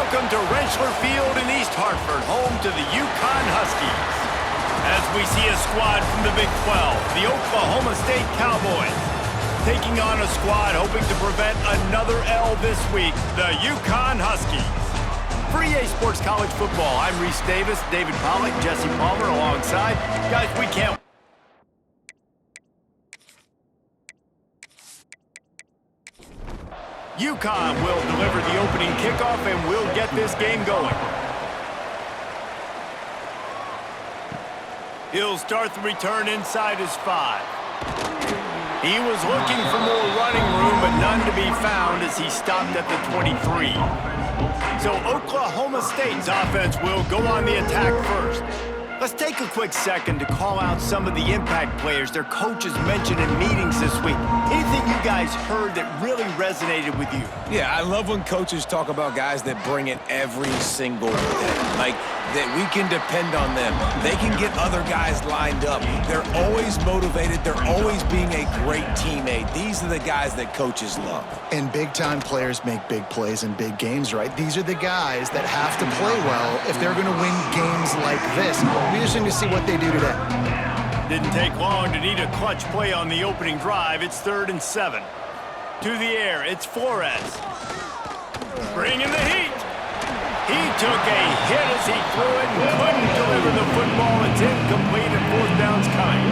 Welcome to Rensselaer Field in East Hartford, home to the UCONN Huskies. As we see a squad from the Big 12, the Oklahoma State Cowboys, taking on a squad hoping to prevent another L this week, the UCONN Huskies. For EA Sports College Football, I'm Reese Davis, David Pollack, Jesse Palmer alongside. Guys, we can't UCONN will deliver the opening kickoff and we'll get this game going. He'll start the return inside his 5. He was looking for more running room, but none to be found as he stopped at the 23. So Oklahoma State's offense will go on the attack first. Let's take a quick second to call out some of the impact players their coaches mentioned in meetings this week. Anything you guys heard that really resonated with you? Yeah, I love when coaches talk about guys that bring it every single day. Like, that we can depend on them. They can get other guys lined up. They're always motivated. They're always being a great teammate. These are the guys that coaches love. And big-time players make big plays in big games, right? These are the guys that have to play well if they're going to win games like this. Be interesting to see what they do today. Didn't take long to need a clutch play on the opening drive. It's 3rd and 7. To the air, it's Flores. Bringing the heat. He took a hit as he threw it and couldn't deliver the football. It's incomplete and 4th down's coming.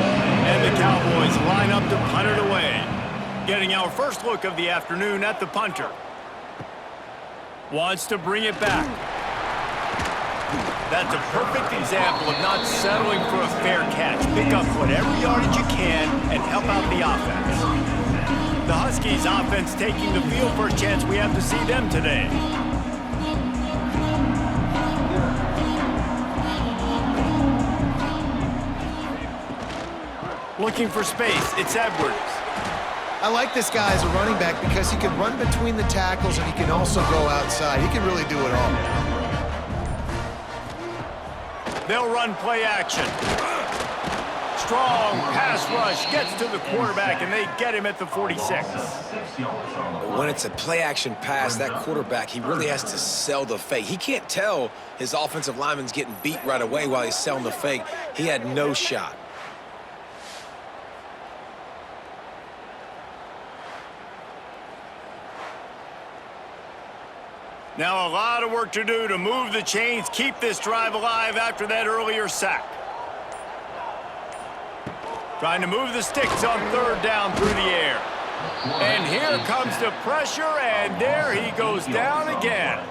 And the Cowboys line up to punt it away. Getting our first look of the afternoon at the punter. Wants to bring it back. That's a perfect example of not settling for a fair catch. Pick up whatever yardage you can and help out the offense. The Huskies offense taking the field for a chance we have to see them today. Looking for space, it's Edwards. I like this guy as a running back because he can run between the tackles and he can also go outside. He can really do it all. They'll run play action. Strong pass rush gets to the quarterback, and they get him at the 46. When it's a play-action pass, that quarterback, he really has to sell the fake. He can't tell his offensive lineman's getting beat right away while he's selling the fake. He had no shot. Now a lot of work to do to move the chains, keep this drive alive after that earlier sack. Trying to move the sticks on 3rd down through the air. And here comes the pressure, and there he goes down again.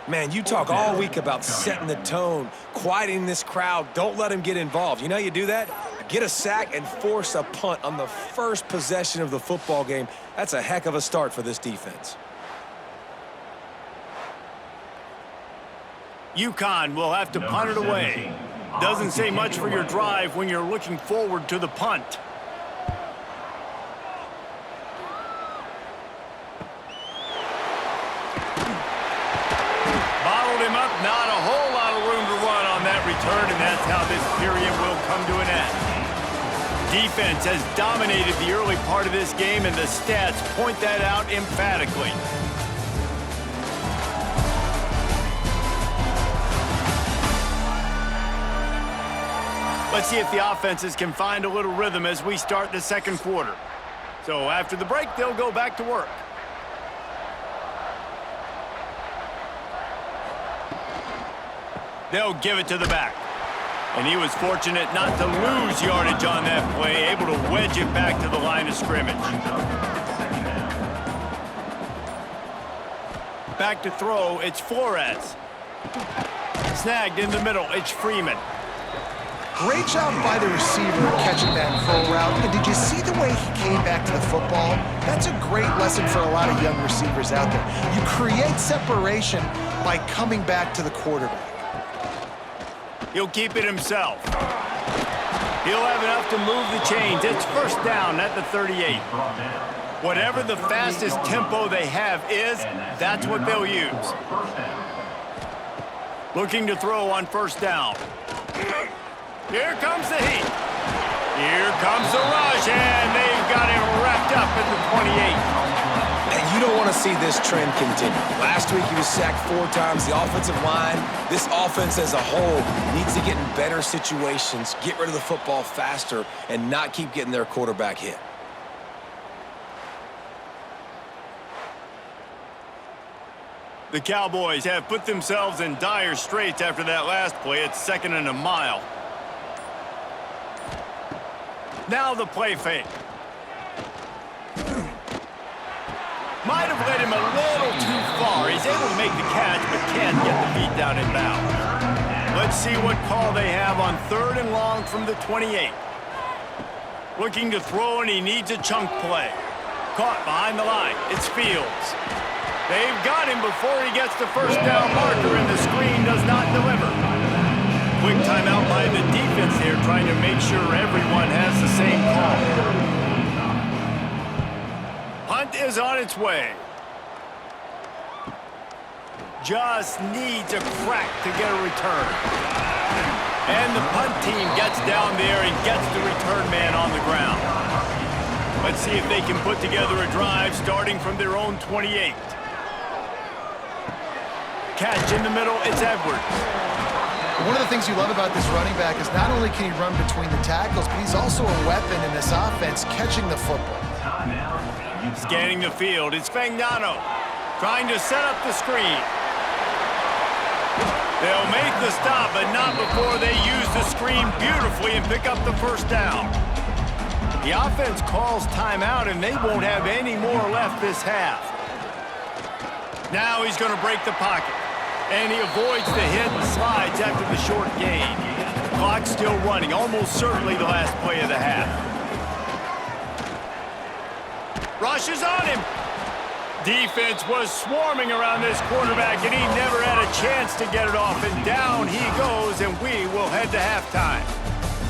Man, you talk all week about setting the tone, quieting this crowd. Don't let him get involved. You know how you do that? Get a sack and force a punt on the first possession of the football game. That's a heck of a start for this defense. UCONN will have to punt it away. Doesn't say much for your drive when you're looking forward to the punt. Bottled him up, not a whole lot of room to run on that return, and that's how this period will come to an end. Defense has dominated the early part of this game, and the stats point that out emphatically. Let's see if the offenses can find a little rhythm as we start the second quarter. So after the break, they'll go back to work. They'll give it to the back. And he was fortunate not to lose yardage on that play, able to wedge it back to the line of scrimmage. Back to throw, it's Flores. Snagged in the middle, it's Freeman. Great job by the receiver catching that full route. And did you see the way he came back to the football? That's a great lesson for a lot of young receivers out there. You create separation by coming back to the quarterback. He'll keep it himself. He'll have enough to move the chains. It's 1st down at the 38. Whatever the fastest tempo they have is, that's what they'll use. Looking to throw on 1st down. Here comes the heat. Here comes the rush, and they've got him wrapped up at the 28. And you You don't want to see this trend continue. Last week, he was sacked 4 times. The offensive line, this offense as a whole, needs to get in better situations, get rid of the football faster, and not keep getting their quarterback hit. The Cowboys have put themselves in dire straits after that last play. It's 2nd and a mile. Now the play fake. Might have led him a little too far. He's able to make the catch, but can't get the feet down in bounds. Let's see what call they have on 3rd and long from the 28. Looking to throw, and he needs a chunk play. Caught behind the line. It's Fields. They've got him before he gets the first down marker, and the screen does not deliver. Quick timeout by the defense here, trying to make sure everyone has the same call. Punt is on its way. Just needs a crack to get a return. And the punt team gets down there and gets the return man on the ground. Let's see if they can put together a drive starting from their own 28. Catch in the middle, it's Edwards. One of the things you love about this running back is not only can he run between the tackles, but he's also a weapon in this offense catching the football. Scanning the field, it's Fagnano trying to set up the screen. They'll make the stop, but not before they use the screen beautifully and pick up the first down. The offense calls timeout, and they won't have any more left this half. Now he's going to break the pocket, and he avoids the hit and slides after the short gain. Clock's still running, almost certainly the last play of the half. Rushes on him. Defense was swarming around this quarterback, and he never had a chance to get it off, and down he goes, and we will head to halftime.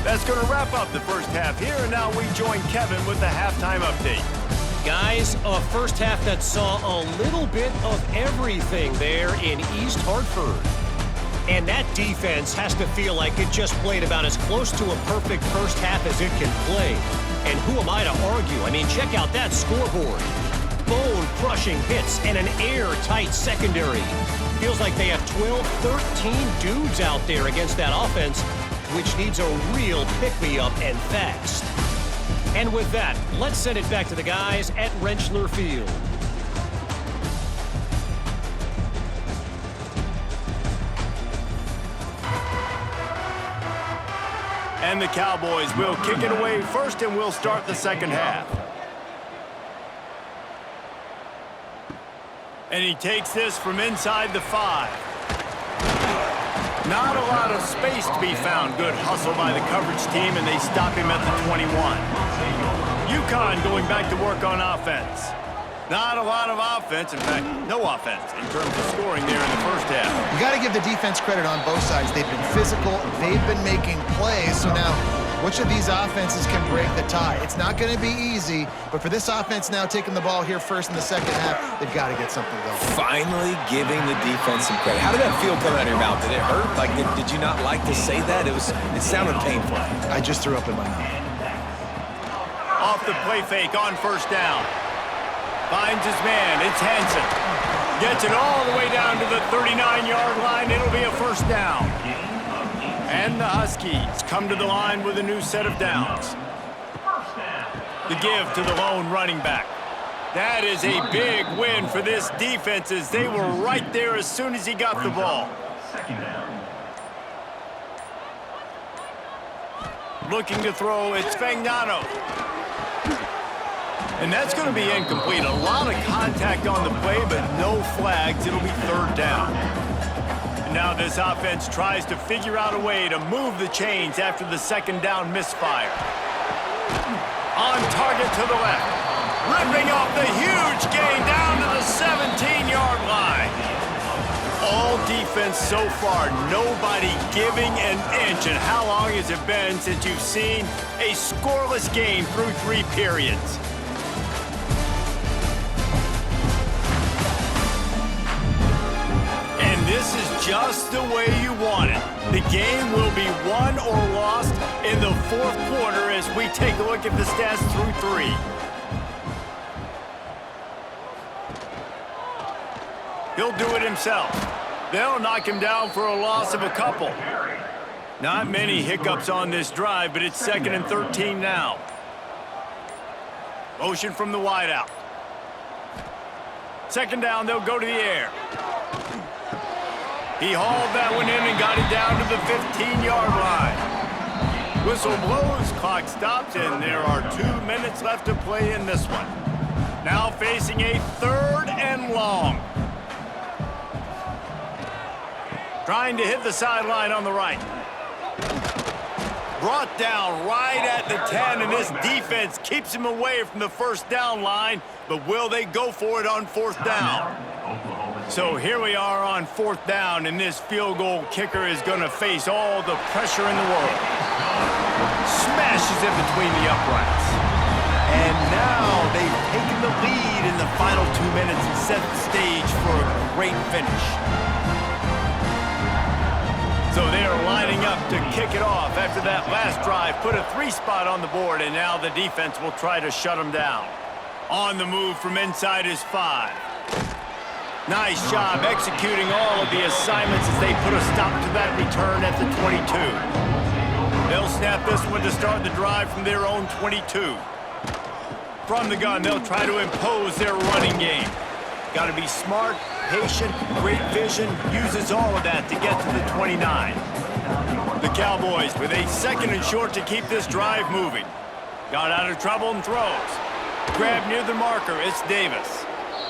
That's going to wrap up the first half here, and now we join Kevin with the halftime update. Guys, a first half that saw a little bit of everything there in East Hartford. And that defense has to feel like it just played about as close to a perfect first half as it can play. And who am I to argue? I mean, check out that scoreboard. Bone-crushing hits and an airtight secondary. Feels like they have 12, 13 dudes out there against that offense, which needs a real pick-me-up and fast. And with that, let's send it back to the guys at Rentschler Field. And the Cowboys will kick it away first, and we'll start the second half. And he takes this from inside the 5. Not a lot of space to be found. Good hustle by the coverage team, and they stop him at the 21. UCONN going back to work on offense. Not a lot of offense, in fact, no offense in terms of scoring there in the first half. You got to give the defense credit on both sides. They've been physical. They've been making plays. So now, which of these offenses can break the tie? It's not going to be easy, but for this offense now taking the ball here first in the second half, they've got to get something going. Finally giving the defense some credit. How did that feel coming out of your mouth? Did it hurt? Like, did you not like to say that? It sounded painful. I just threw up in my mouth. Off the play fake on first down. Finds his man. It's Hansen. Gets it all the way down to the 39-yard line. It'll be a first down. And the Huskies come to the line with a new set of downs. The give to the lone running back. That is a big win for this defense, as they were right there as soon as he got the ball. Looking to throw, it's Fagnano. And that's going to be incomplete. A lot of contact on the play, but no flags. It'll be third down. And now this offense tries to figure out a way to move the chains after the second down misfire. On target to the left. Ripping off the huge gain down to the 17-yard line. All defense so far, nobody giving an inch. And how long has it been since you've seen a scoreless game through 3 periods? This is just the way you want it. The game will be won or lost in the fourth quarter as we take a look at the stats through 3. He'll do it himself. They'll knock him down for a loss of a couple. Not many hiccups on this drive, but it's 2nd and 13 now. Motion from the wideout. 2nd down, they'll go to the air. He hauled that one in and got it down to the 15-yard line. Whistle blows, clock stops, and there are 2 minutes left to play in this one. Now facing a 3rd and long. Trying to hit the sideline on the right. Brought down right at the 10, and this defense keeps him away from the 1st down line, but will they go for it on 4th down? So here we are on 4th down, and this field goal kicker is going to face all the pressure in the world. Smashes it between the uprights. And now they've taken the lead in the final 2 minutes and set the stage for a great finish. So they are lining up to kick it off after that last drive. Put a 3 spot on the board, and now the defense will try to shut them down. On the move from inside his 5. Nice job executing all of the assignments as they put a stop to that return at the 22. They'll snap this one to start the drive from their own 22. From the gun, they'll try to impose their running game. Got to be smart, patient, great vision, uses all of that to get to the 29. The Cowboys with a 2nd and short to keep this drive moving. Got out of trouble and throws. Grab near the marker, it's Davis.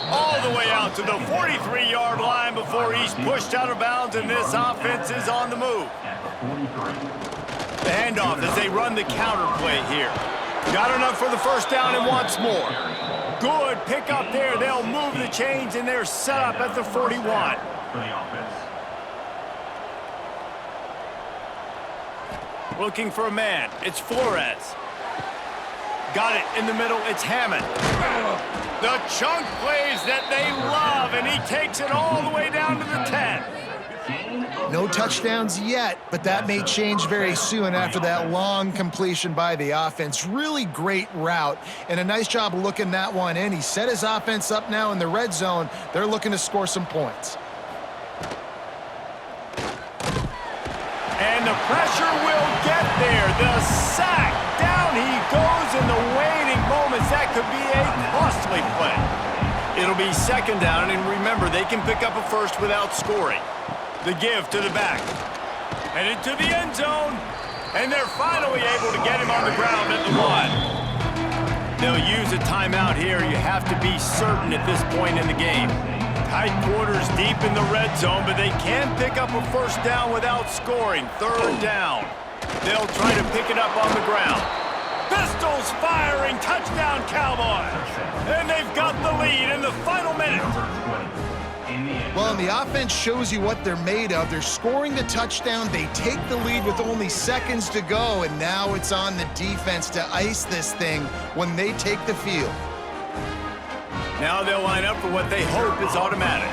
All the way out to the 43-yard line before he's pushed out of bounds, and this offense is on the move. The handoff as they run the counter play here. Got enough for the 1st down and wants more. Good pick up there. They'll move the chains, and they're set up at the 41. Looking for a man. It's Flores. Got it in the middle. It's Hammond. The chunk plays that they love, and he takes it all the way down to the 10. No touchdowns yet, but that may change very soon after that long completion by the offense. Really great route, and a nice job looking that one in. He set his offense up now in the red zone. They're looking to score some points. And the pressure will get there. The sack. Down he goes in the waning moments. That could be a costly play. It'll be 2nd down, and remember, they can pick up a first without scoring. The give to the back. Headed to the end zone. And they're finally able to get him on the ground at the 1. They'll use a timeout here. You have to be certain at this point in the game. Tight quarters deep in the red zone, but they can pick up a 1st down without scoring. 3rd down. They'll try to pick it up on the ground. Pistols firing. Touchdown, Cowboys. And they've got the lead in the final minute. Well, and the offense shows you what they're made of. They're scoring the touchdown. They take the lead with only seconds to go, and now it's on the defense to ice this thing when they take the field. Now they'll line up for what they hope is automatic.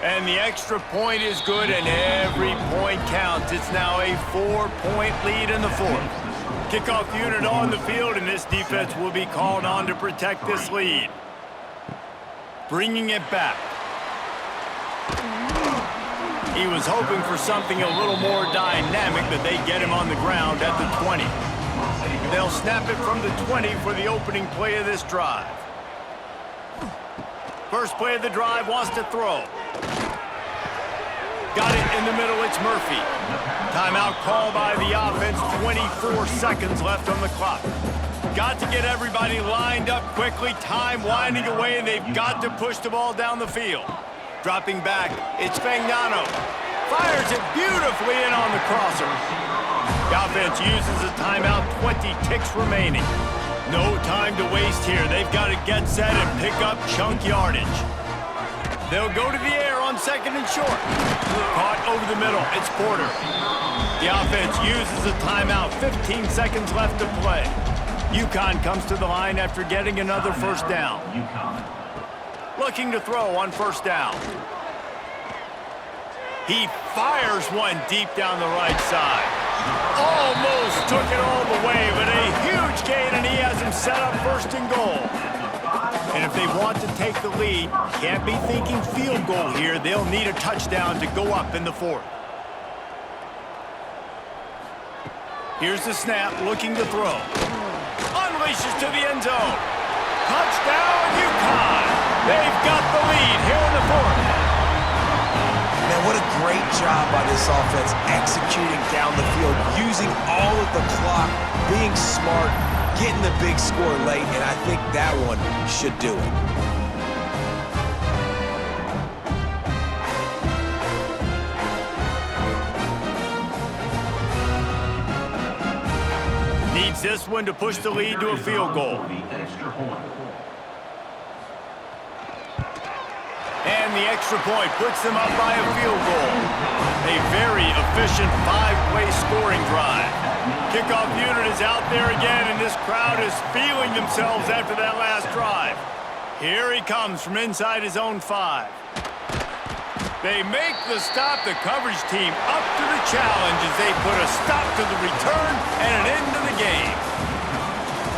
And the extra point is good, and every point counts. It's now a 4-point lead in the 4th. Kickoff unit on the field, and this defense will be called on to protect this lead. Bringing it back. He was hoping for something a little more dynamic, but they get him on the ground at the 20. They'll snap it from the 20 for the opening play of this drive. First play of the drive, wants to throw. Got it in the middle, it's Murphy. Timeout call by the offense, 24 seconds left on the clock. Got to get everybody lined up quickly, time winding away, and they've got to push the ball down the field. Dropping back, it's Fagnano. Fires it beautifully in on the crosser. The offense uses a timeout, 20 ticks remaining. No time to waste here. They've got to get set and pick up chunk yardage. They'll go to the air on 2nd and short. Caught over the middle. It's Porter. The offense uses a timeout. 15 seconds left to play. UCONN comes to the line after getting another 1st down. Looking to throw on 1st down. He fires one deep down the right side. Almost took it all the way, but a huge gain, and he has him set up 1st and goal. And if they want to take the lead, can't be thinking field goal here. They'll need a touchdown to go up in the fourth. Here's the snap, looking to throw. Unleashes to the end zone. Touchdown, UConn. They've got the lead here in the fourth. Man, what a great job by this offense executing down the field, using all of the clock, being smart, getting the big score late, and I think that one should do it. Needs this one to push the lead to a field goal. And the extra point puts them up by a field goal. A very efficient 5-play scoring drive. Kickoff unit is out there again, and this crowd is feeling themselves after that last drive. Here he comes from inside his own 5. They make the stop. The coverage team up to the challenge as they put a stop to the return and an end to the game.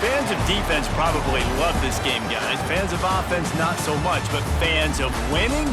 Fans of defense probably love this game, guys. Fans of offense, not so much. But fans of winning?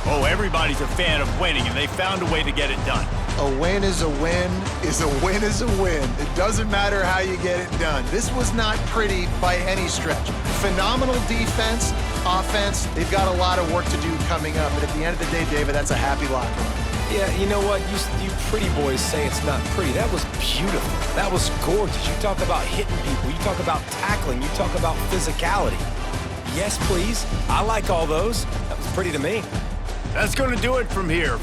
Oh, everybody's a fan of winning, and they found a way to get it done. A win is a win is a win is a win. It doesn't matter how you get it done. This was not pretty by any stretch. Phenomenal defense, offense. They've got a lot of work to do coming up. But at the end of the day, David, that's a happy locker room. Yeah, you know what? You pretty boys say it's not pretty. That was beautiful. That was gorgeous. You talk about hitting people. You talk about tackling. You talk about physicality. Yes, please. I like all those. That was pretty to me. That's going to do it from here.